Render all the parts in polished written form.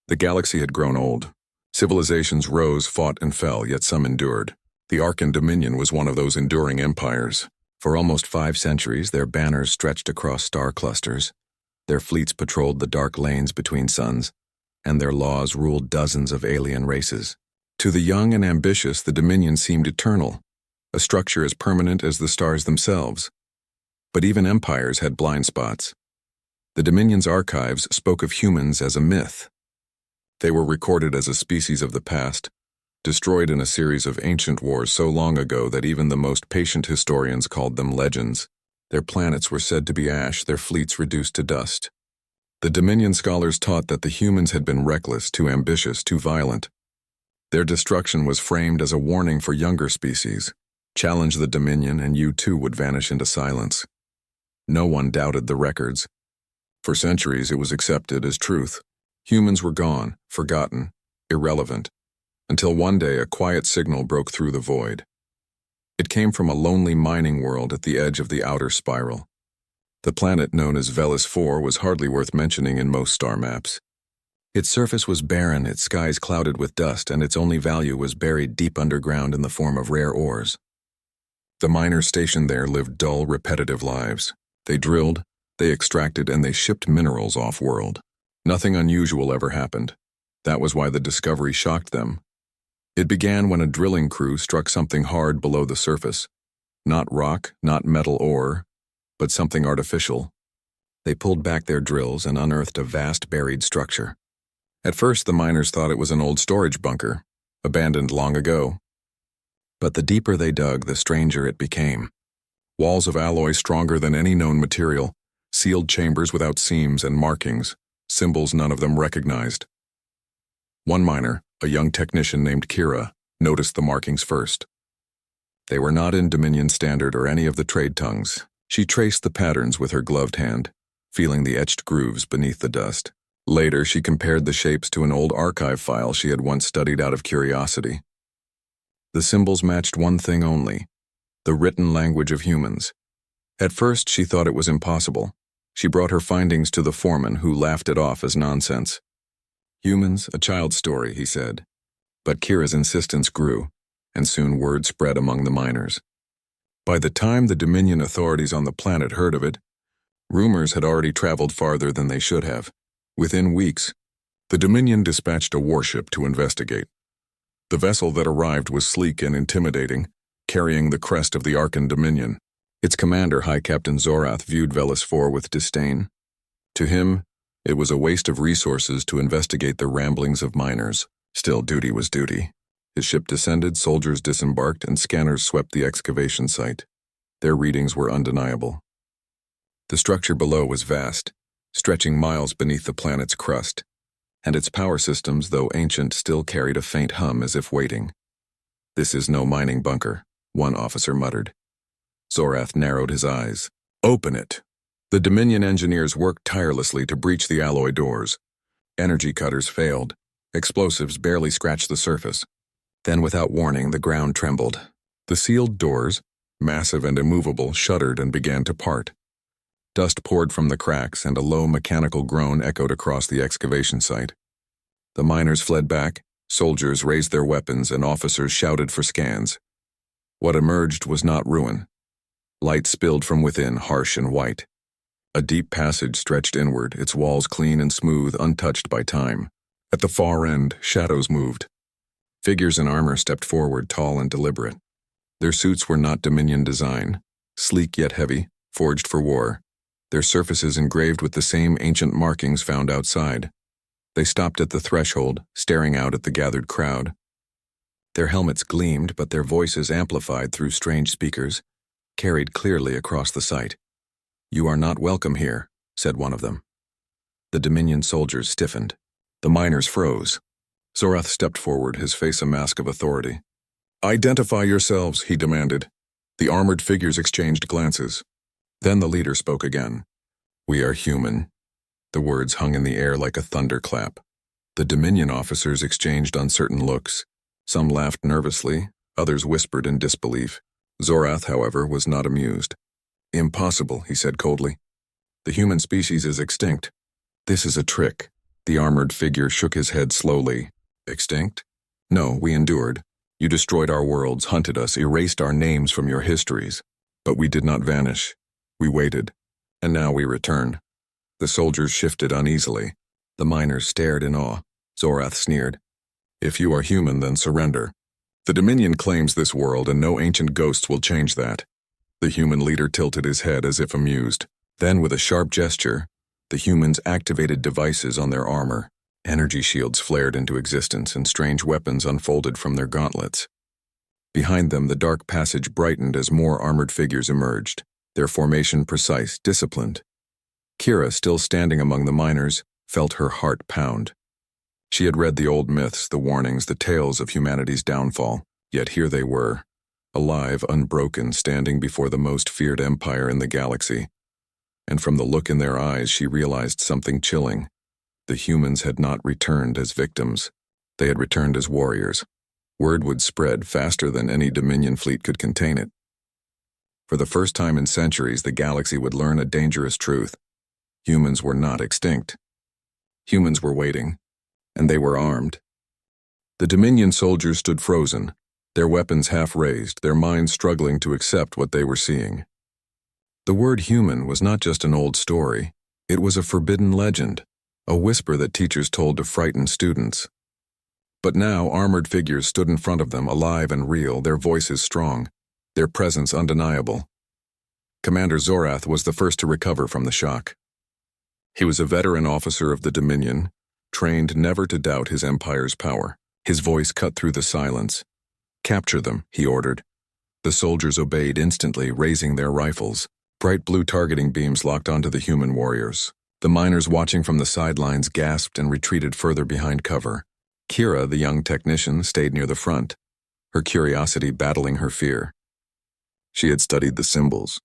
The galaxy had grown old. Civilizations rose, fought, and fell, yet some endured. The Arkan Dominion was one of those enduring empires. For almost 5 centuries, their banners stretched across star clusters. Their fleets patrolled the dark lanes between suns, and their laws ruled dozens of alien races. To the young and ambitious, the Dominion seemed eternal, a structure as permanent as the stars themselves. But even empires had blind spots. The Dominion's archives spoke of humans as a myth. They were recorded as a species of the past, destroyed in a series of ancient wars so long ago that even the most patient historians called them legends. Their planets were said to be ash, their fleets reduced to dust. The Dominion scholars taught that the humans had been reckless, too ambitious, too violent. Their destruction was framed as a warning for younger species. Challenge the Dominion and you too would vanish into silence. No one doubted the records. For centuries it was accepted as truth. Humans were gone, forgotten, irrelevant, until one day a quiet signal broke through the void. It came from a lonely mining world at the edge of the outer spiral. The planet known as Velis 4 was hardly worth mentioning in most star maps. Its surface was barren, its skies clouded with dust, and its only value was buried deep underground in the form of rare ores. The miners stationed there lived dull, repetitive lives. They drilled, they extracted, and they shipped minerals off-world. Nothing unusual ever happened. That was why the discovery shocked them. It began when a drilling crew struck something hard below the surface. Not rock, not metal ore, but something artificial. They pulled back their drills and unearthed a vast buried structure. At first, the miners thought it was an old storage bunker, abandoned long ago. But the deeper they dug, the stranger it became. Walls of alloy stronger than any known material, sealed chambers without seams and markings, symbols none of them recognized. One miner, a young technician named Kira, noticed the markings first. They were not in Dominion Standard or any of the trade tongues. She traced the patterns with her gloved hand, feeling the etched grooves beneath the dust. Later, she compared the shapes to an old archive file she had once studied out of curiosity. The symbols matched one thing only: the written language of humans. At first, she thought it was impossible. She brought her findings to the foreman, who laughed it off as nonsense. Humans, a child's story, he said. But Kira's insistence grew, and soon word spread among the miners. By the time the Dominion authorities on the planet heard of it, rumors had already traveled farther than they should have. Within weeks, the Dominion dispatched a warship to investigate. The vessel that arrived was sleek and intimidating, carrying the crest of the Arkan Dominion. Its commander, High Captain Zorath, viewed Velis 4 with disdain. To him, it was a waste of resources to investigate the ramblings of miners. Still, duty was duty. His ship descended, soldiers disembarked, and scanners swept the excavation site. Their readings were undeniable. The structure below was vast, stretching miles beneath the planet's crust, and its power systems, though ancient, still carried a faint hum as if waiting. "This is no mining bunker," one officer muttered. Zorath narrowed his eyes. "Open it." The Dominion engineers worked tirelessly to breach the alloy doors. Energy cutters failed. Explosives barely scratched the surface. Then, without warning, the ground trembled. The sealed doors, massive and immovable, shuddered and began to part. Dust poured from the cracks, and a low mechanical groan echoed across the excavation site. The miners fled back, soldiers raised their weapons, and officers shouted for scans. What emerged was not ruin. Light spilled from within, harsh and white. A deep passage stretched inward, its walls clean and smooth, untouched by time. At the far end, shadows moved. Figures in armor stepped forward, tall and deliberate. Their suits were not Dominion design, sleek yet heavy, forged for war. Their surfaces engraved with the same ancient markings found outside. They stopped at the threshold, staring out at the gathered crowd. Their helmets gleamed, but their voices, amplified through strange speakers, carried clearly across the site. "You are not welcome here," said one of them. The Dominion soldiers stiffened. The miners froze. Zorath stepped forward, his face a mask of authority. "Identify yourselves," he demanded. The armored figures exchanged glances. Then the leader spoke again. "We are human." The words hung in the air like a thunderclap. The Dominion officers exchanged uncertain looks. Some laughed nervously, others whispered in disbelief. Zorath, however, was not amused. "Impossible," he said coldly. "The human species is extinct. This is a trick. The armored figure shook his head slowly. Extinct? No, we endured. You destroyed our worlds, hunted us, erased our names from your histories. But we did not vanish. We waited. And now we return. The soldiers shifted uneasily. The miners stared in awe. Zorath sneered. If you are human, then surrender. The Dominion claims this world, and no ancient ghosts will change that. The human leader tilted his head as if amused. Then, with a sharp gesture, the humans activated devices on their armor. Energy shields flared into existence, and strange weapons unfolded from their gauntlets. Behind them, the dark passage brightened as more armored figures emerged, their formation precise, disciplined. Kira, still standing among the miners, felt her heart pound. She had read the old myths, the warnings, the tales of humanity's downfall, yet here they were, alive, unbroken, standing before the most feared empire in the galaxy. And from the look in their eyes, she realized something chilling. The humans had not returned as victims. They had returned as warriors. Word would spread faster than any Dominion fleet could contain it. For the first time in centuries, the galaxy would learn a dangerous truth. Humans were not extinct. Humans were waiting, and they were armed. The Dominion soldiers stood frozen, their weapons half raised, their minds struggling to accept what they were seeing. The word human was not just an old story. It was a forbidden legend, a whisper that teachers told to frighten students. But now armored figures stood in front of them, alive and real, their voices strong, their presence undeniable. Commander Zorath was the first to recover from the shock. He was a veteran officer of the Dominion, trained never to doubt his empire's power. His voice cut through the silence. "Capture them," he ordered. The soldiers obeyed instantly, raising their rifles. Bright blue targeting beams locked onto the human warriors. The miners watching from the sidelines gasped and retreated further behind cover. Kira, the young technician, stayed near the front, her curiosity battling her fear. She had studied the symbols.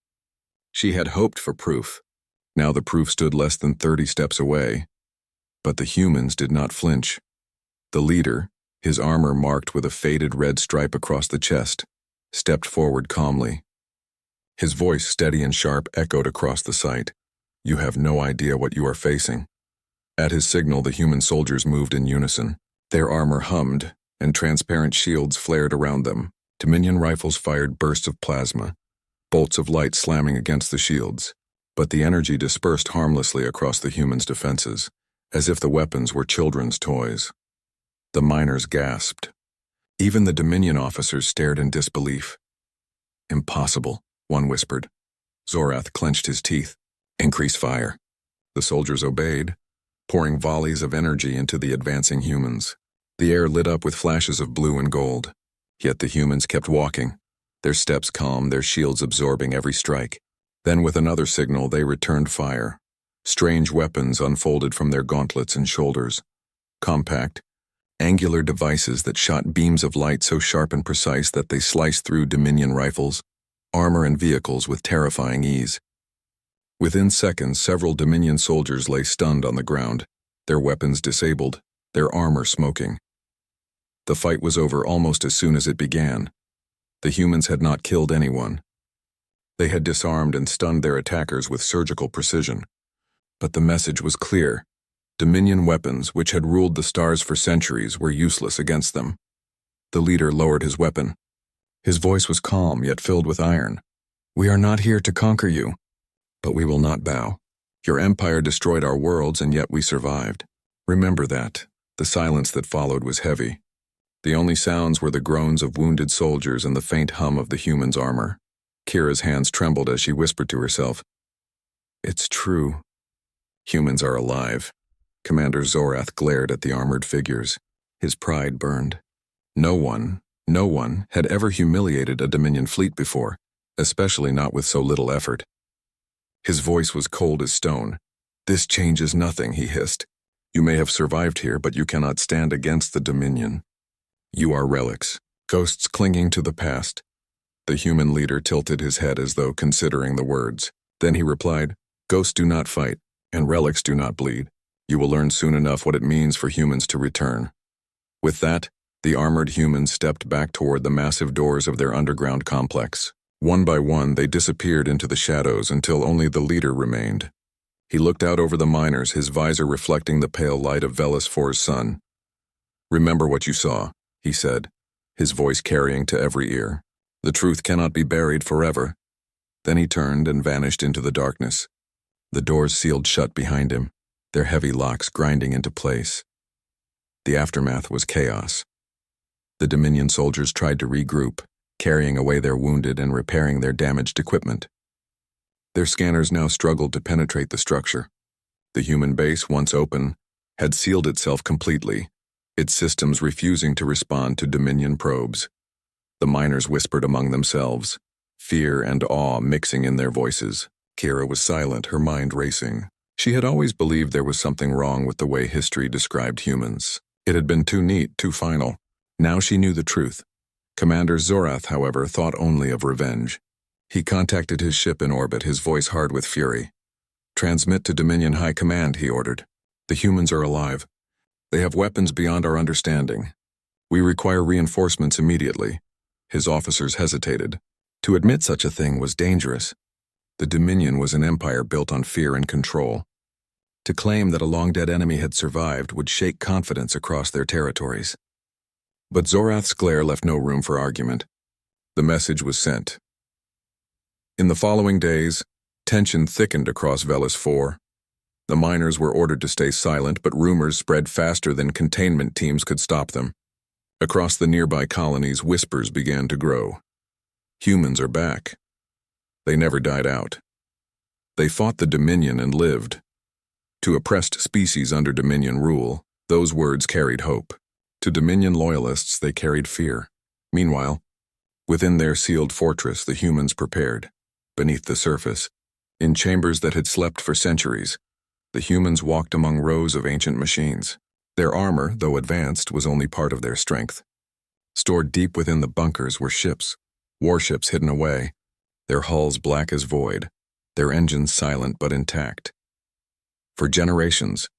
She had hoped for proof. Now the proof stood less than 30 steps away. But the humans did not flinch. The leader, his armor marked with a faded red stripe across the chest, stepped forward calmly. His voice, steady and sharp, echoed across the site. "You have no idea what you are facing." At his signal, the human soldiers moved in unison. Their armor hummed, and transparent shields flared around them. Dominion rifles fired bursts of plasma, bolts of light slamming against the shields. But the energy dispersed harmlessly across the humans' defenses, as if the weapons were children's toys. The miners gasped. Even the Dominion officers stared in disbelief. "Impossible," one whispered. Zorath clenched his teeth. "Increase fire." The soldiers obeyed, pouring volleys of energy into the advancing humans. The air lit up with flashes of blue and gold. Yet the humans kept walking, their steps calm, their shields absorbing every strike. Then with another signal, they returned fire. Strange weapons unfolded from their gauntlets and shoulders. Compact, angular devices that shot beams of light so sharp and precise that they sliced through Dominion rifles, armor, and vehicles with terrifying ease. Within seconds, several Dominion soldiers lay stunned on the ground, their weapons disabled, their armor smoking. The fight was over almost as soon as it began. The humans had not killed anyone. They had disarmed and stunned their attackers with surgical precision. But the message was clear. Dominion weapons, which had ruled the stars for centuries, were useless against them. The leader lowered his weapon. His voice was calm, yet filled with iron. "We are not here to conquer you, but we will not bow. Your empire destroyed our worlds, and yet we survived. Remember that." The silence that followed was heavy. The only sounds were the groans of wounded soldiers and the faint hum of the human's armor. Kira's hands trembled as she whispered to herself, "It's true. Humans are alive." Commander Zorath glared at the armored figures. His pride burned. No one had ever humiliated a Dominion fleet before, especially not with so little effort. His voice was cold as stone. "This changes nothing," he hissed. "You may have survived here, but you cannot stand against the Dominion. You are relics, ghosts clinging to the past." The human leader tilted his head as though considering the words. Then he replied, "Ghosts do not fight, and relics do not bleed. You will learn soon enough what it means for humans to return." With that, the armored humans stepped back toward the massive doors of their underground complex. One by one, they disappeared into the shadows until only the leader remained. He looked out over the miners, his visor reflecting the pale light of Velis IV's sun. "Remember what you saw," he said, his voice carrying to every ear. "The truth cannot be buried forever." Then he turned and vanished into the darkness. The doors sealed shut behind him, their heavy locks grinding into place. The aftermath was chaos. The Dominion soldiers tried to regroup, carrying away their wounded and repairing their damaged equipment. Their scanners now struggled to penetrate the structure. The human base, once open, had sealed itself completely, its systems refusing to respond to Dominion probes. The miners whispered among themselves, fear and awe mixing in their voices. Kira was silent, her mind racing. She had always believed there was something wrong with the way history described humans. It had been too neat, too final. Now she knew the truth. Commander Zorath, however, thought only of revenge. He contacted his ship in orbit, his voice hard with fury. "Transmit to Dominion High Command," he ordered. "The humans are alive. They have weapons beyond our understanding. We require reinforcements immediately." His officers hesitated. To admit such a thing was dangerous. The Dominion was an empire built on fear and control. To claim that a long-dead enemy had survived would shake confidence across their territories. But Zorath's glare left no room for argument. The message was sent. In the following days, tension thickened across Velis IV. The miners were ordered to stay silent, but rumors spread faster than containment teams could stop them. Across the nearby colonies, whispers began to grow. Humans are back. They never died out. They fought the Dominion and lived. To oppressed species under Dominion rule, those words carried hope. To Dominion loyalists, they carried fear. Meanwhile, within their sealed fortress, the humans prepared. Beneath the surface, in chambers that had slept for centuries, the humans walked among rows of ancient machines. Their armor, though advanced, was only part of their strength. Stored deep within the bunkers were ships, warships hidden away, their hulls black as void, their engines silent but intact. For generations,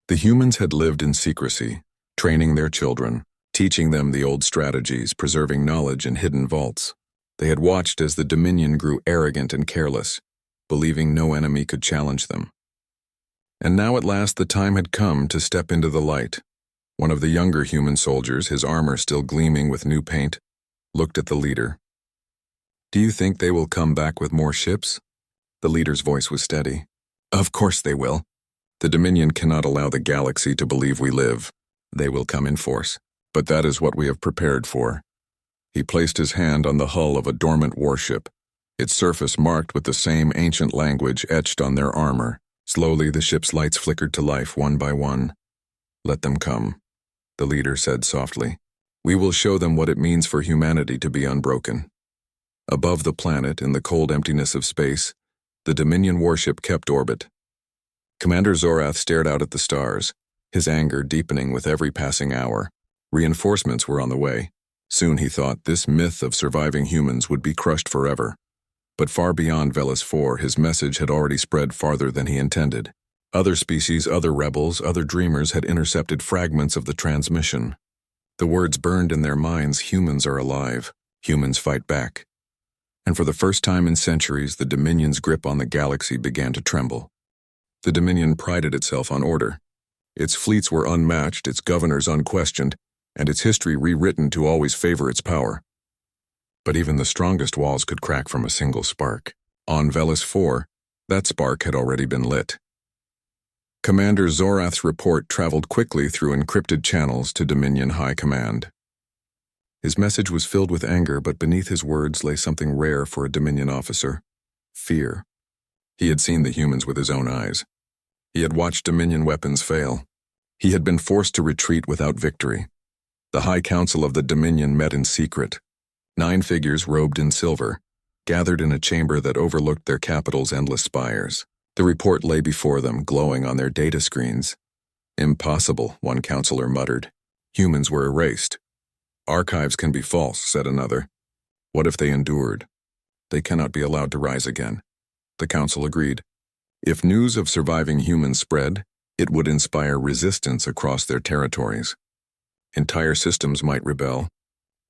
the humans had lived in secrecy, training their children, teaching them the old strategies, preserving knowledge in hidden vaults. They had watched as the Dominion grew arrogant and careless, believing no enemy could challenge them. And now at last the time had come to step into the light. One of the younger human soldiers, his armor still gleaming with new paint, looked at the leader. "Do you think they will come back with more ships?" The leader's voice was steady. "Of course they will. The Dominion cannot allow the galaxy to believe we live. They will come in force, but that is what we have prepared for." He placed his hand on the hull of a dormant warship, its surface marked with the same ancient language etched on their armor. Slowly, the ship's lights flickered to life one by one. "Let them come," the leader said softly. "We will show them what it means for humanity to be unbroken." Above the planet, in the cold emptiness of space, the Dominion warship kept orbit. Commander Zorath stared out at the stars, his anger deepening with every passing hour. Reinforcements were on the way. Soon, he thought, this myth of surviving humans would be crushed forever. But far beyond Velis IV, his message had already spread farther than he intended. Other species, other rebels, other dreamers had intercepted fragments of the transmission. The words burned in their minds: humans are alive, humans fight back. And for the first time in centuries, the Dominion's grip on the galaxy began to tremble. The Dominion prided itself on order. Its fleets were unmatched, its governors unquestioned, and its history rewritten to always favor its power. But even the strongest walls could crack from a single spark. On Velis IV, that spark had already been lit. Commander Zorath's report traveled quickly through encrypted channels to Dominion High Command. His message was filled with anger, but beneath his words lay something rare for a Dominion officer: fear. He had seen the humans with his own eyes. He had watched Dominion weapons fail. He had been forced to retreat without victory. The High Council of the Dominion met in secret. 9 figures robed in silver, gathered in a chamber that overlooked their capital's endless spires. The report lay before them, glowing on their data screens. "Impossible," one counselor muttered. "Humans were erased." "Archives can be false," said another. "What if they endured? They cannot be allowed to rise again." The council agreed. If news of surviving humans spread, it would inspire resistance across their territories. Entire systems might rebel.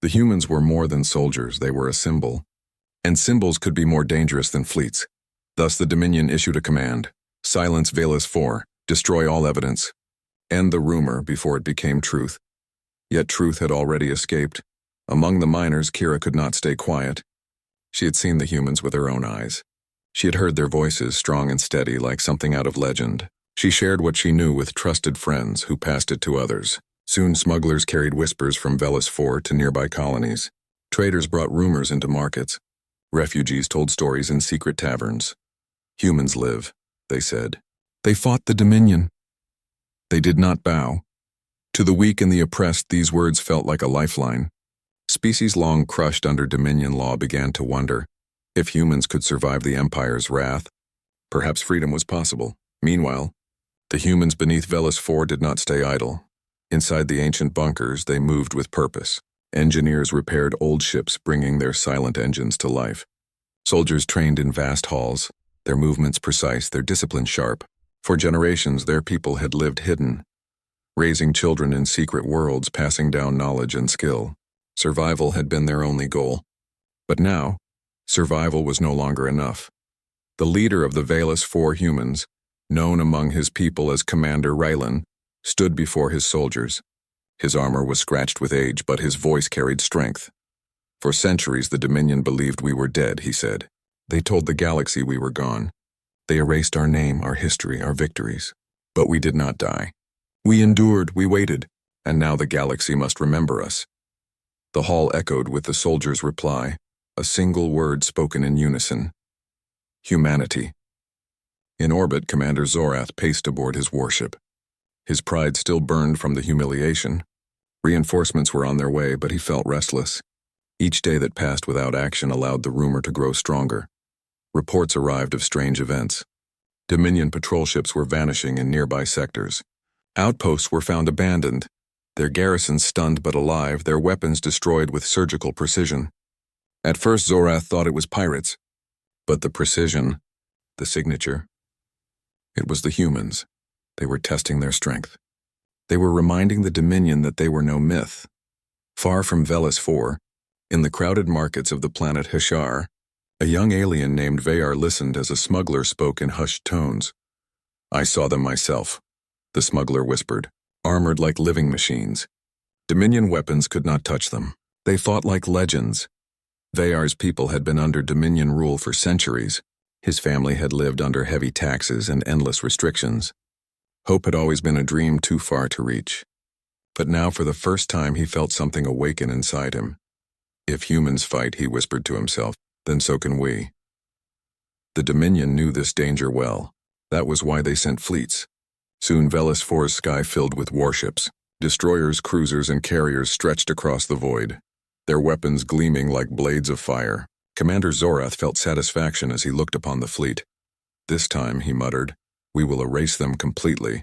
The humans were more than soldiers, they were a symbol. And symbols could be more dangerous than fleets. Thus the Dominion issued a command: Silence Velas 4. Destroy all evidence. End the rumor before it became truth. Yet truth had already escaped. Among the miners, Kira could not stay quiet. She had seen the humans with her own eyes. She had heard their voices, strong and steady, like something out of legend. She shared what she knew with trusted friends who passed it to others. Soon smugglers carried whispers from Velas 4 to nearby colonies. Traders brought rumors into markets. Refugees told stories in secret taverns. Humans live, they said. They fought the Dominion. They did not bow. To the weak and the oppressed, these words felt like a lifeline. Species long crushed under Dominion law began to wonder if humans could survive the Empire's wrath. Perhaps freedom was possible. Meanwhile, the humans beneath Velas 4 did not stay idle. Inside the ancient bunkers, they moved with purpose. Engineers repaired old ships, bringing their silent engines to life. Soldiers trained in vast halls, their movements precise, their discipline sharp. For generations, their people had lived hidden, raising children in secret worlds, passing down knowledge and skill. Survival had been their only goal. But now, survival was no longer enough. The leader of the Velas 4 humans, known among his people as Commander Raylan, stood before his soldiers. His armor was scratched with age, but his voice carried strength. For centuries, the Dominion believed we were dead, he said. They told the galaxy we were gone. They erased our name, our history, our victories. But we did not die. We endured, we waited, and now the galaxy must remember us. The hall echoed with the soldiers' reply, a single word spoken in unison. Humanity. In orbit, Commander Zorath paced aboard his warship. His pride still burned from the humiliation. Reinforcements were on their way, but he felt restless. Each day that passed without action allowed the rumor to grow stronger. Reports arrived of strange events. Dominion patrol ships were vanishing in nearby sectors. Outposts were found abandoned, their garrisons stunned but alive, their weapons destroyed with surgical precision. At first, Zorath thought it was pirates. But the precision, the signature, it was the humans. They were testing their strength. They were reminding the Dominion that they were no myth. Far from Velas 4, in the crowded markets of the planet Hashar, a young alien named Vayar listened as a smuggler spoke in hushed tones. I saw them myself, the smuggler whispered, armored like living machines. Dominion weapons could not touch them. They fought like legends. Vayar's people had been under Dominion rule for centuries. His family had lived under heavy taxes and endless restrictions. Hope had always been a dream too far to reach. But now for the first time he felt something awaken inside him. If humans fight, he whispered to himself, then so can we. The Dominion knew this danger well. That was why they sent fleets. Soon Velas 4's sky filled with warships. Destroyers, cruisers, and carriers stretched across the void, their weapons gleaming like blades of fire. Commander Zorath felt satisfaction as he looked upon the fleet. This time, he muttered, we will erase them completely.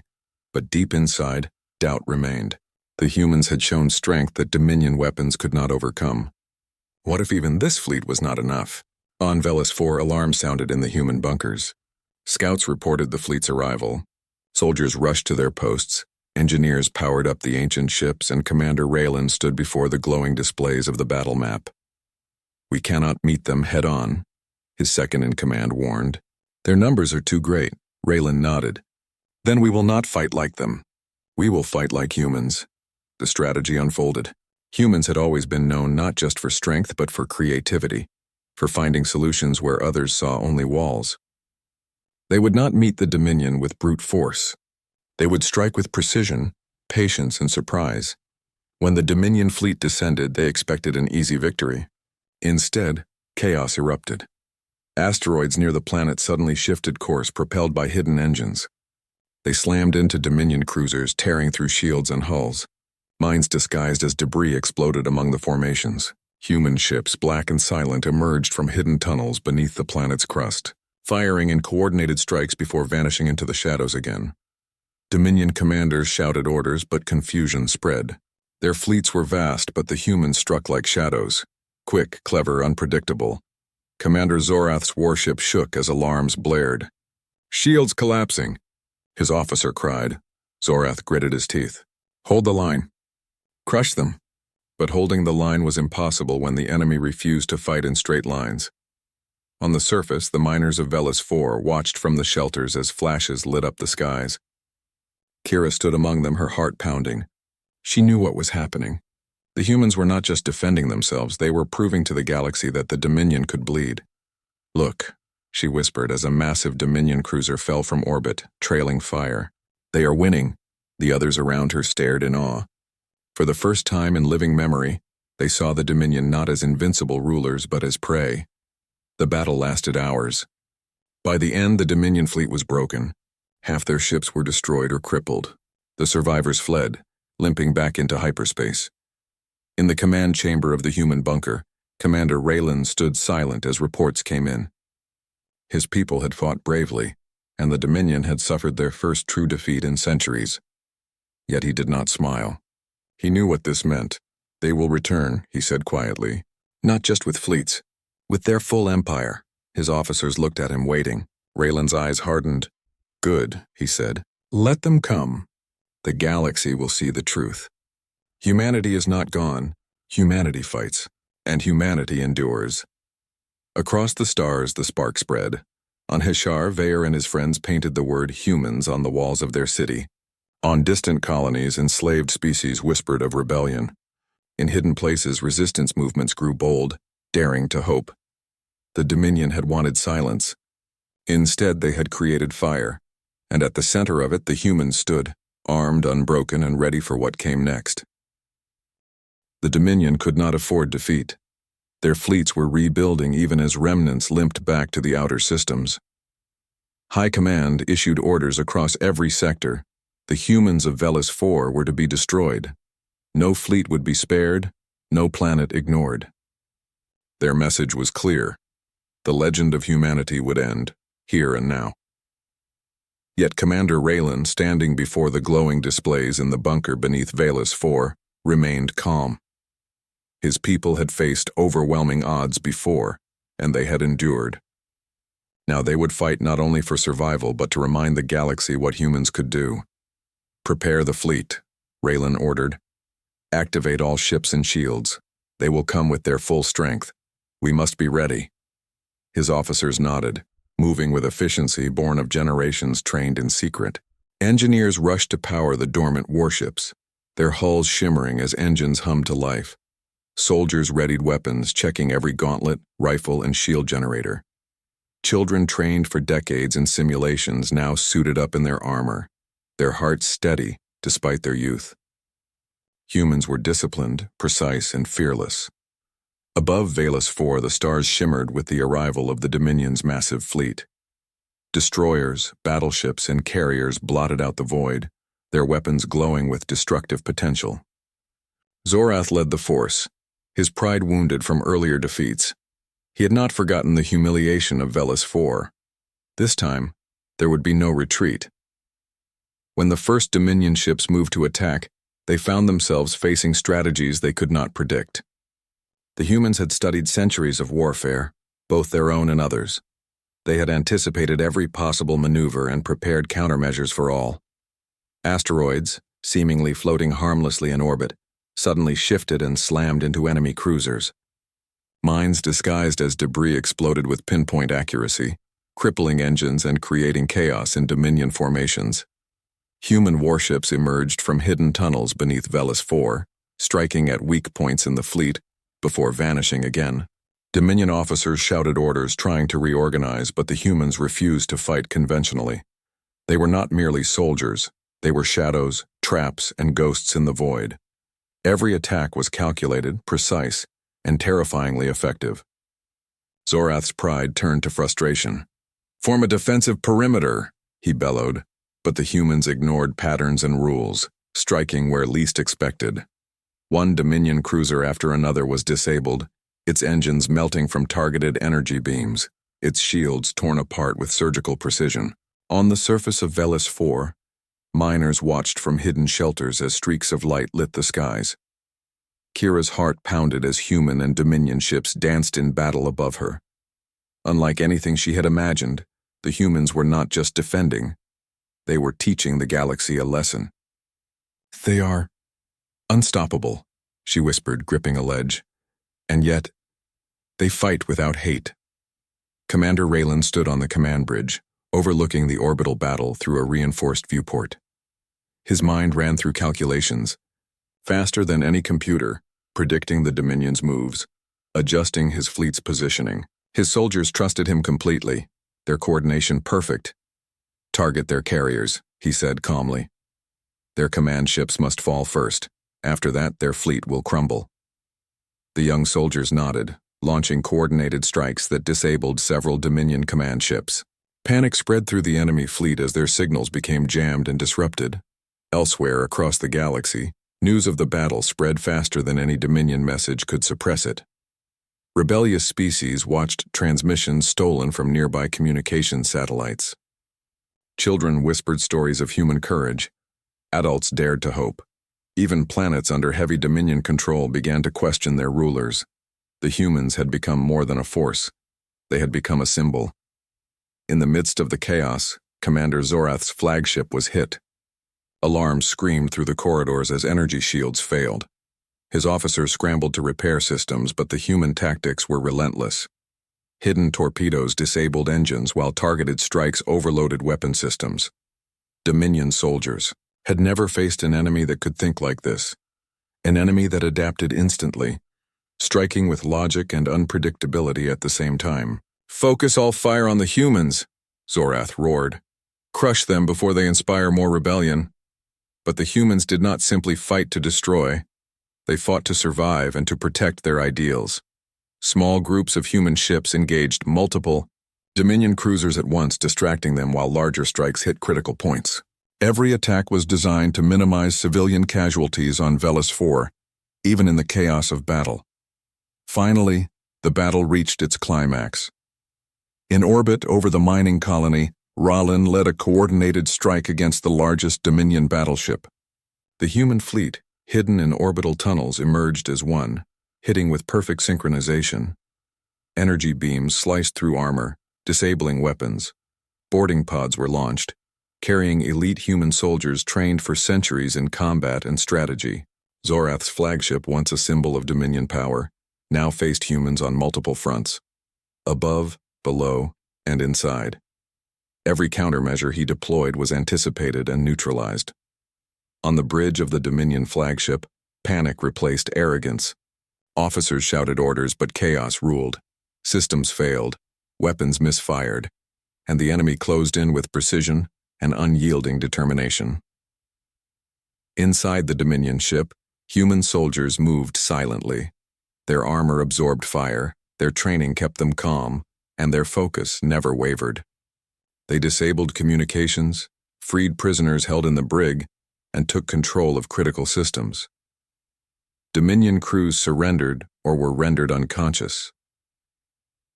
But deep inside, doubt remained. The humans had shown strength that Dominion weapons could not overcome. What if even this fleet was not enough? On Velas 4, alarms sounded in the human bunkers. Scouts reported the fleet's arrival. Soldiers rushed to their posts. Engineers powered up the ancient ships, and Commander Raylan stood before the glowing displays of the battle map. We cannot meet them head-on, his second-in-command warned. Their numbers are too great, Raylan nodded. Then we will not fight like them. We will fight like humans. The strategy unfolded. Humans had always been known not just for strength but for creativity, for finding solutions where others saw only walls. They would not meet the Dominion with brute force. They would strike with precision, patience, and surprise. When the Dominion fleet descended, they expected an easy victory. Instead, chaos erupted. Asteroids near the planet suddenly shifted course, propelled by hidden engines. They slammed into Dominion cruisers, tearing through shields and hulls. Mines disguised as debris exploded among the formations. Human ships, black and silent, emerged from hidden tunnels beneath the planet's crust, firing in coordinated strikes before vanishing into the shadows again. Dominion commanders shouted orders, but confusion spread. Their fleets were vast, but the humans struck like shadows. Quick, clever, unpredictable. Commander Zorath's warship shook as alarms blared. Shields collapsing, his officer cried. Zorath gritted his teeth. Hold the line. Crush them. But holding the line was impossible when the enemy refused to fight in straight lines. On the surface, the miners of Velis 4 watched from the shelters as flashes lit up the skies. Kira stood among them, her heart pounding. She knew what was happening. The humans were not just defending themselves, they were proving to the galaxy that the Dominion could bleed. "Look," she whispered as a massive Dominion cruiser fell from orbit, trailing fire. "They are winning." The others around her stared in awe. For the first time in living memory, they saw the Dominion not as invincible rulers but as prey. The battle lasted hours. By the end, the Dominion fleet was broken. Half their ships were destroyed or crippled. The survivors fled, limping back into hyperspace. In the command chamber of the human bunker, Commander Raylan stood silent as reports came in. His people had fought bravely, and the Dominion had suffered their first true defeat in centuries. Yet he did not smile. He knew what this meant. "They will return," he said quietly. "Not just with fleets, with their full empire." His officers looked at him, waiting. Raylan's eyes hardened. "Good," he said. "Let them come. The galaxy will see the truth. Humanity is not gone. Humanity fights, and humanity endures." Across the stars, the spark spread. On Hishar, Vayer and his friends painted the word humans on the walls of their city. On distant colonies, enslaved species whispered of rebellion. In hidden places, resistance movements grew bold, daring to hope. The Dominion had wanted silence. Instead, they had created fire, and at the center of it, the humans stood, armed, unbroken, and ready for what came next. The Dominion could not afford defeat. Their fleets were rebuilding even as remnants limped back to the outer systems. High Command issued orders across every sector. The humans of Velis 4 were to be destroyed. No fleet would be spared, no planet ignored. Their message was clear. The legend of humanity would end, here and now. Yet Commander Raylan, standing before the glowing displays in the bunker beneath Velis 4, remained calm. His people had faced overwhelming odds before, and they had endured. Now they would fight not only for survival, but to remind the galaxy what humans could do. "Prepare the fleet," Raylan ordered. "Activate all ships and shields. They will come with their full strength. We must be ready." His officers nodded, moving with efficiency born of generations trained in secret. Engineers rushed to power the dormant warships, their hulls shimmering as engines hummed to life. Soldiers readied weapons, checking every gauntlet, rifle, and shield generator. Children trained for decades in simulations now suited up in their armor, their hearts steady despite their youth. Humans were disciplined, precise, and fearless. Above Velis 4, the stars shimmered with the arrival of the Dominion's massive fleet. Destroyers, battleships, and carriers blotted out the void, their weapons glowing with destructive potential. Zorath led the force, his pride wounded from earlier defeats. He had not forgotten the humiliation of Velis 4. This time, there would be no retreat. When the first Dominion ships moved to attack, they found themselves facing strategies they could not predict. The humans had studied centuries of warfare, both their own and others. They had anticipated every possible maneuver and prepared countermeasures for all. Asteroids, seemingly floating harmlessly in orbit, suddenly shifted and slammed into enemy cruisers. Mines disguised as debris exploded with pinpoint accuracy, crippling engines and creating chaos in Dominion formations. Human warships emerged from hidden tunnels beneath Velis 4, striking at weak points in the fleet before vanishing again. Dominion officers shouted orders trying to reorganize, but the humans refused to fight conventionally. They were not merely soldiers, they were shadows, traps, and ghosts in the void. Every attack was calculated, precise, and terrifyingly effective. Zorath's pride turned to frustration. "Form a defensive perimeter," he bellowed, but the humans ignored patterns and rules, striking where least expected. One Dominion cruiser after another was disabled, its engines melting from targeted energy beams, its shields torn apart with surgical precision. On the surface of Velis 4, miners watched from hidden shelters as streaks of light lit the skies. Kira's heart pounded as human and Dominion ships danced in battle above her. Unlike anything she had imagined, the humans were not just defending. They were teaching the galaxy a lesson. "They are unstoppable," she whispered, gripping a ledge. "And yet, they fight without hate." Commander Raylan stood on the command bridge, overlooking the orbital battle through a reinforced viewport. His mind ran through calculations, faster than any computer, predicting the Dominion's moves, adjusting his fleet's positioning. His soldiers trusted him completely, their coordination perfect. "Target their carriers," he said calmly. "Their command ships must fall first. After that, their fleet will crumble." The young soldiers nodded, launching coordinated strikes that disabled several Dominion command ships. Panic spread through the enemy fleet as their signals became jammed and disrupted. Elsewhere across the galaxy, news of the battle spread faster than any Dominion message could suppress it. Rebellious species watched transmissions stolen from nearby communication satellites. Children whispered stories of human courage. Adults dared to hope. Even planets under heavy Dominion control began to question their rulers. The humans had become more than a force. They had become a symbol. In the midst of the chaos, Commander Zorath's flagship was hit. Alarms screamed through the corridors as energy shields failed. His officers scrambled to repair systems, but the human tactics were relentless. Hidden torpedoes disabled engines while targeted strikes overloaded weapon systems. Dominion soldiers had never faced an enemy that could think like this. An enemy that adapted instantly, striking with logic and unpredictability at the same time. "Focus all fire on the humans," Zorath roared. "Crush them before they inspire more rebellion." But the humans did not simply fight to destroy. They fought to survive and to protect their ideals. Small groups of human ships engaged multiple Dominion cruisers at once, distracting them while larger strikes hit critical points. Every attack was designed to minimize civilian casualties on Velis 4, even in the chaos of battle. Finally, the battle reached its climax. In orbit over the mining colony, Raylan led a coordinated strike against the largest Dominion battleship. The human fleet, hidden in orbital tunnels, emerged as one, hitting with perfect synchronization. Energy beams sliced through armor, disabling weapons. Boarding pods were launched, carrying elite human soldiers trained for centuries in combat and strategy. Zorath's flagship, once a symbol of Dominion power, now faced humans on multiple fronts. Above, below, and inside. Every countermeasure he deployed was anticipated and neutralized. On the bridge of the Dominion flagship, panic replaced arrogance. Officers shouted orders, but chaos ruled. Systems failed, weapons misfired, and the enemy closed in with precision and unyielding determination. Inside the Dominion ship, human soldiers moved silently. Their armor absorbed fire, their training kept them calm, and their focus never wavered. They disabled communications, freed prisoners held in the brig, and took control of critical systems. Dominion crews surrendered or were rendered unconscious.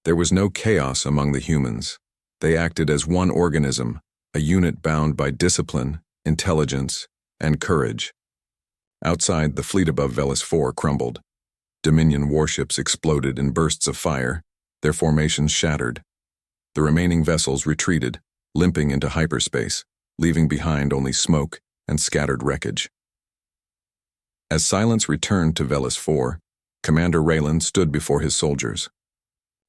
There was no chaos among the humans. They acted as one organism, a unit bound by discipline, intelligence, and courage. Outside, the fleet above Velis 4 crumbled. Dominion warships exploded in bursts of fire, their formations shattered. The remaining vessels retreated, limping into hyperspace, leaving behind only smoke and scattered wreckage. As silence returned to Velis 4, Commander Raylan stood before his soldiers.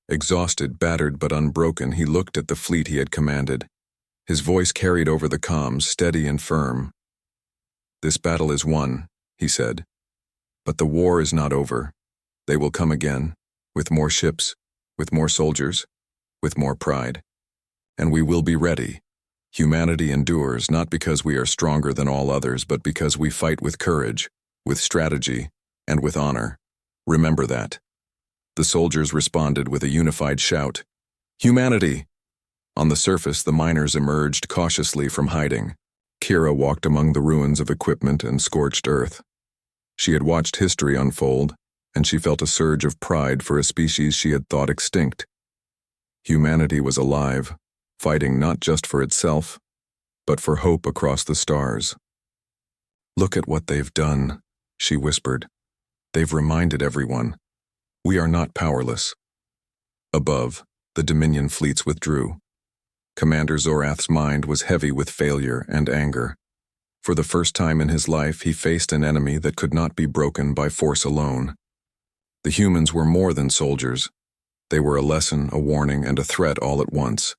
Exhausted, battered, but unbroken, he looked at the fleet he had commanded. His voice carried over the comms, steady and firm. "This battle is won," he said. "But the war is not over. They will come again, with more ships, with more soldiers, with more pride. And we will be ready. Humanity endures not because we are stronger than all others, but because we fight with courage, with strategy, and with honor. Remember that." The soldiers responded with a unified shout. "Humanity!" On the surface, the miners emerged cautiously from hiding. Kira walked among the ruins of equipment and scorched earth. She had watched history unfold, and she felt a surge of pride for a species she had thought extinct. Humanity was alive, fighting not just for itself, but for hope across the stars. "Look at what they've done," she whispered. "They've reminded everyone. We are not powerless." Above, the Dominion fleets withdrew. Commander Zorath's mind was heavy with failure and anger. For the first time in his life, he faced an enemy that could not be broken by force alone. The humans were more than soldiers. They were a lesson, a warning, and a threat all at once.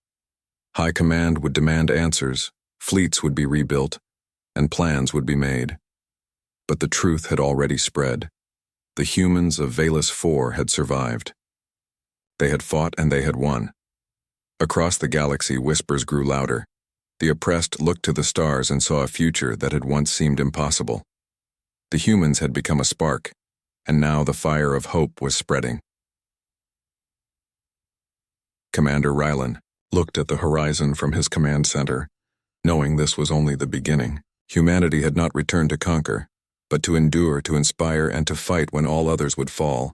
High Command would demand answers, fleets would be rebuilt, and plans would be made. But the truth had already spread. The humans of Velis IV had survived. They had fought and they had won. Across the galaxy, whispers grew louder. The oppressed looked to the stars and saw a future that had once seemed impossible. The humans had become a spark, and now the fire of hope was spreading. Commander Rylan looked at the horizon from his command center, knowing this was only the beginning. Humanity had not returned to conquer, but to endure, to inspire, and to fight when all others would fall,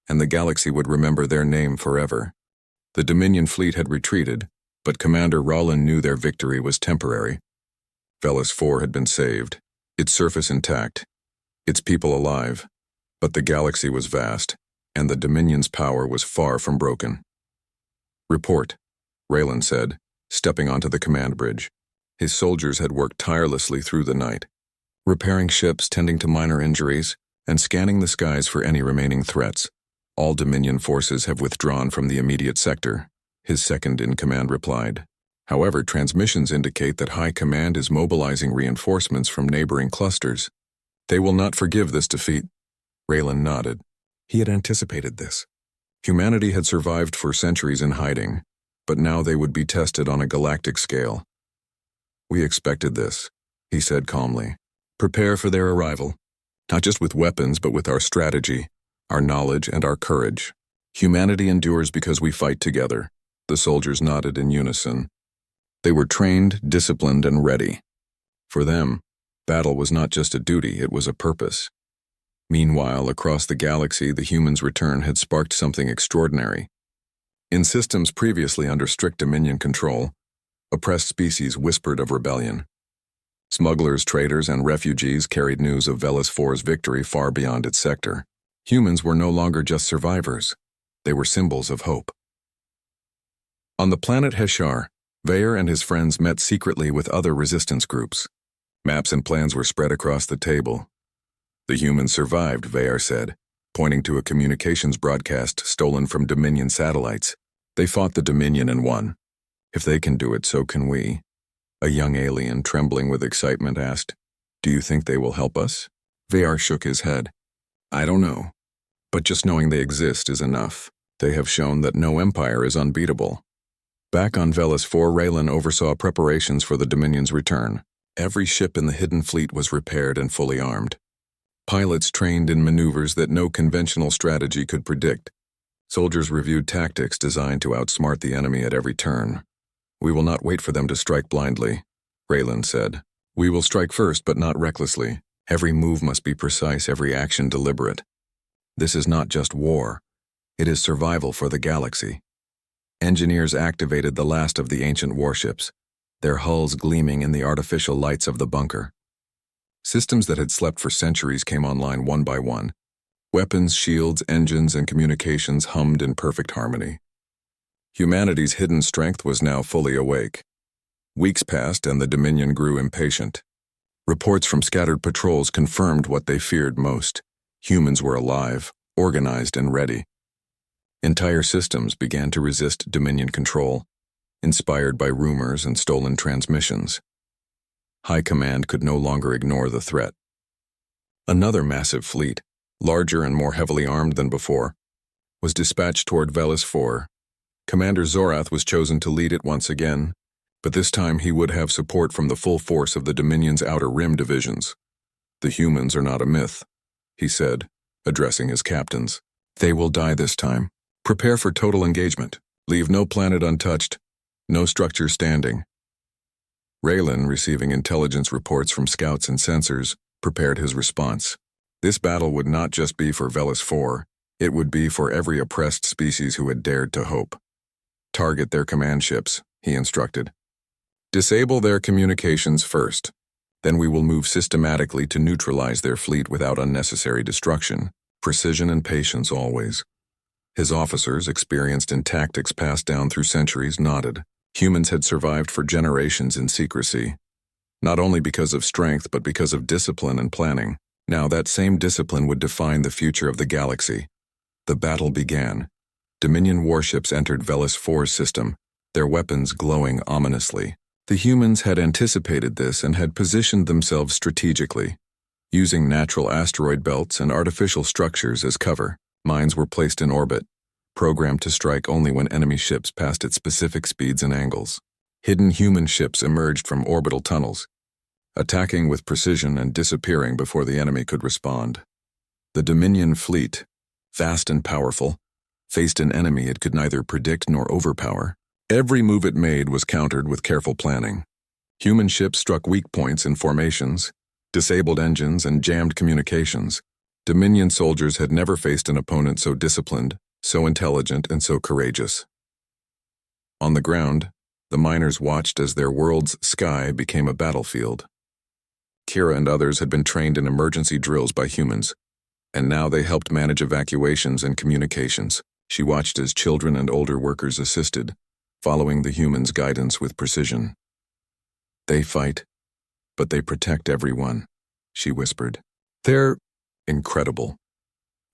and the galaxy would remember their name forever. The Dominion fleet had retreated, but Commander Rylan knew their victory was temporary. Velis IV had been saved, its surface intact, its people alive, but the galaxy was vast, and the Dominion's power was far from broken. "Report," Rylan said, stepping onto the command bridge. His soldiers had worked tirelessly through the night, repairing ships, tending to minor injuries, and scanning the skies for any remaining threats. "All Dominion forces have withdrawn from the immediate sector," his second-in-command replied. "However, transmissions indicate that High Command is mobilizing reinforcements from neighboring clusters. They will not forgive this defeat." Rylan nodded. He had anticipated this. Humanity had survived for centuries in hiding, but now they would be tested on a galactic scale. "We expected this," he said calmly. "Prepare for their arrival, not just with weapons, but with our strategy, our knowledge, and our courage. Humanity endures because we fight together." The soldiers nodded in unison. They were trained, disciplined, and ready. For them, battle was not just a duty, it was a purpose. Meanwhile, across the galaxy, the humans' return had sparked something extraordinary. In systems previously under strict Dominion control, oppressed species whispered of rebellion. Smugglers, traders, and refugees carried news of Velis IV's victory far beyond its sector. Humans were no longer just survivors. They were symbols of hope. On the planet Heshar, Vayer and his friends met secretly with other resistance groups. Maps and plans were spread across the table. "The humans survived," Vayer said, pointing to a communications broadcast stolen from Dominion satellites. "They fought the Dominion and won. If they can do it, so can we." A young alien, trembling with excitement, asked, "Do you think they will help us?" Vayer shook his head. "I don't know. But just knowing they exist is enough. They have shown that no empire is unbeatable." Back on Velis IV, Rylan oversaw preparations for the Dominion's return. Every ship in the hidden fleet was repaired and fully armed. Pilots trained in maneuvers that no conventional strategy could predict. Soldiers reviewed tactics designed to outsmart the enemy at every turn. "We will not wait for them to strike blindly," Rylan said. "We will strike first, but not recklessly. Every move must be precise, every action deliberate. This is not just war. It is survival for the galaxy." Engineers activated the last of the ancient warships, their hulls gleaming in the artificial lights of the bunker. Systems that had slept for centuries came online one by one. Weapons, shields, engines, and communications hummed in perfect harmony. Humanity's hidden strength was now fully awake. Weeks passed and the Dominion grew impatient. Reports from scattered patrols confirmed what they feared most. Humans were alive, organized, and ready. Entire systems began to resist Dominion control, inspired by rumors and stolen transmissions. High Command could no longer ignore the threat. Another massive fleet, larger and more heavily armed than before, was dispatched toward Velis IV. Commander Zorath was chosen to lead it once again, but this time he would have support from the full force of the Dominion's Outer Rim divisions. "The humans are not a myth," he said, addressing his captains. "They will die this time. Prepare for total engagement. Leave no planet untouched, no structure standing." Rylan, receiving intelligence reports from scouts and sensors, prepared his response. This battle would not just be for Velis IV, it would be for every oppressed species who had dared to hope. "Target their command ships," he instructed. "Disable their communications first. Then we will move systematically to neutralize their fleet without unnecessary destruction. Precision and patience always." His officers, experienced in tactics passed down through centuries, nodded. Humans had survived for generations in secrecy, not only because of strength but because of discipline and planning. Now that same discipline would define the future of the galaxy. The battle began. Dominion warships entered Velis 4's system, their weapons glowing ominously. The humans had anticipated this and had positioned themselves strategically. Using natural asteroid belts and artificial structures as cover, mines were placed in orbit, programmed to strike only when enemy ships passed at specific speeds and angles. Hidden human ships emerged from orbital tunnels, attacking with precision and disappearing before the enemy could respond. The Dominion fleet, vast and powerful, faced an enemy it could neither predict nor overpower. Every move it made was countered with careful planning. Human ships struck weak points in formations, disabled engines, and jammed communications. Dominion soldiers had never faced an opponent so disciplined, so intelligent, and so courageous. On the ground, the miners watched as their world's sky became a battlefield. Kira and others had been trained in emergency drills by humans, and now they helped manage evacuations and communications. She watched as children and older workers assisted, following the humans' guidance with precision. "They fight, but they protect everyone," she whispered. "They're incredible."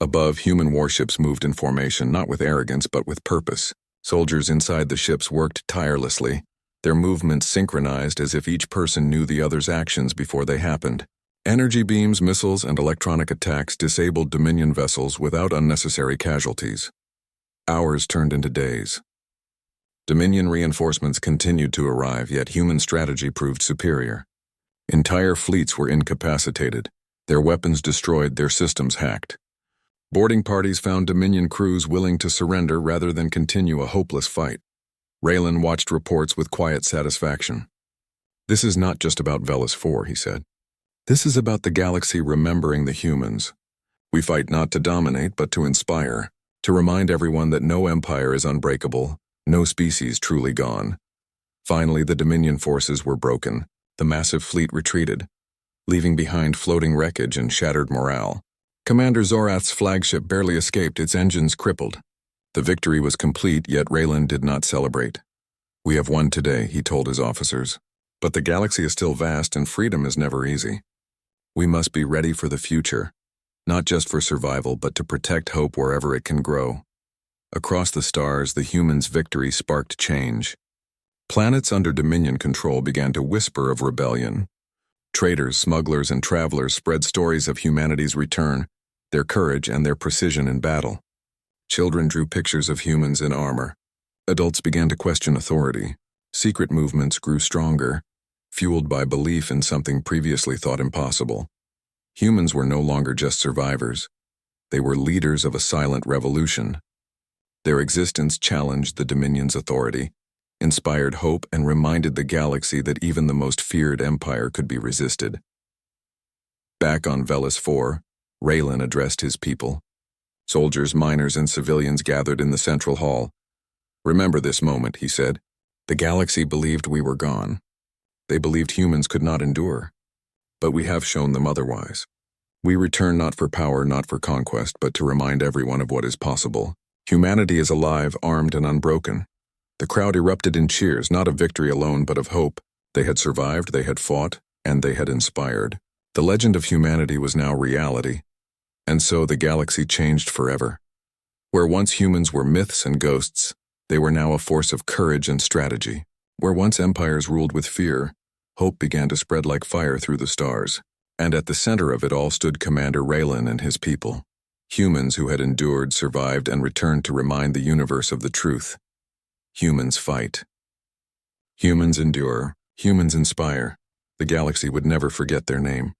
Above, human warships moved in formation, not with arrogance but with purpose. Soldiers inside the ships worked tirelessly, their movements synchronized as if each person knew the other's actions before they happened. Energy beams, missiles, and electronic attacks disabled Dominion vessels without unnecessary casualties. Hours turned into days. Dominion reinforcements continued to arrive, yet human strategy proved superior. Entire fleets were incapacitated, their weapons destroyed, their systems hacked. Boarding parties found Dominion crews willing to surrender rather than continue a hopeless fight. Raylan watched reports with quiet satisfaction. "This is not just about Velis 4, he said. "This is about the galaxy remembering the humans. We fight not to dominate, but to inspire, to remind everyone that no empire is unbreakable, no species truly gone." Finally, the Dominion forces were broken. The massive fleet retreated, leaving behind floating wreckage and shattered morale. Commander Zorath's flagship barely escaped, its engines crippled. The victory was complete, yet Raylan did not celebrate. "We have won today," he told his officers. "But the galaxy is still vast and freedom is never easy. We must be ready for the future, not just for survival, but to protect hope wherever it can grow." Across the stars, the humans' victory sparked change. Planets under Dominion control began to whisper of rebellion. Traders, smugglers, and travelers spread stories of humanity's return, their courage, and their precision in battle. Children drew pictures of humans in armor. Adults began to question authority. Secret movements grew stronger, fueled by belief in something previously thought impossible. Humans were no longer just survivors. They were leaders of a silent revolution. Their existence challenged the Dominion's authority, inspired hope, and reminded the galaxy that even the most feared empire could be resisted. Back on Velis 4, Raylan addressed his people. Soldiers, miners, and civilians gathered in the central hall. "Remember this moment," he said. "The galaxy believed we were gone. They believed humans could not endure. But we have shown them otherwise. We return not for power, not for conquest, but to remind everyone of what is possible. Humanity is alive, armed, and unbroken." The crowd erupted in cheers, not of victory alone, but of hope. They had survived, they had fought, and they had inspired. The legend of humanity was now reality. And so the galaxy changed forever. Where once humans were myths and ghosts, they were now a force of courage and strategy. Where once empires ruled with fear, hope began to spread like fire through the stars. And at the center of it all stood Commander Raylan and his people. Humans who had endured, survived, and returned to remind the universe of the truth. Humans fight. Humans endure. Humans inspire. The galaxy would never forget their name.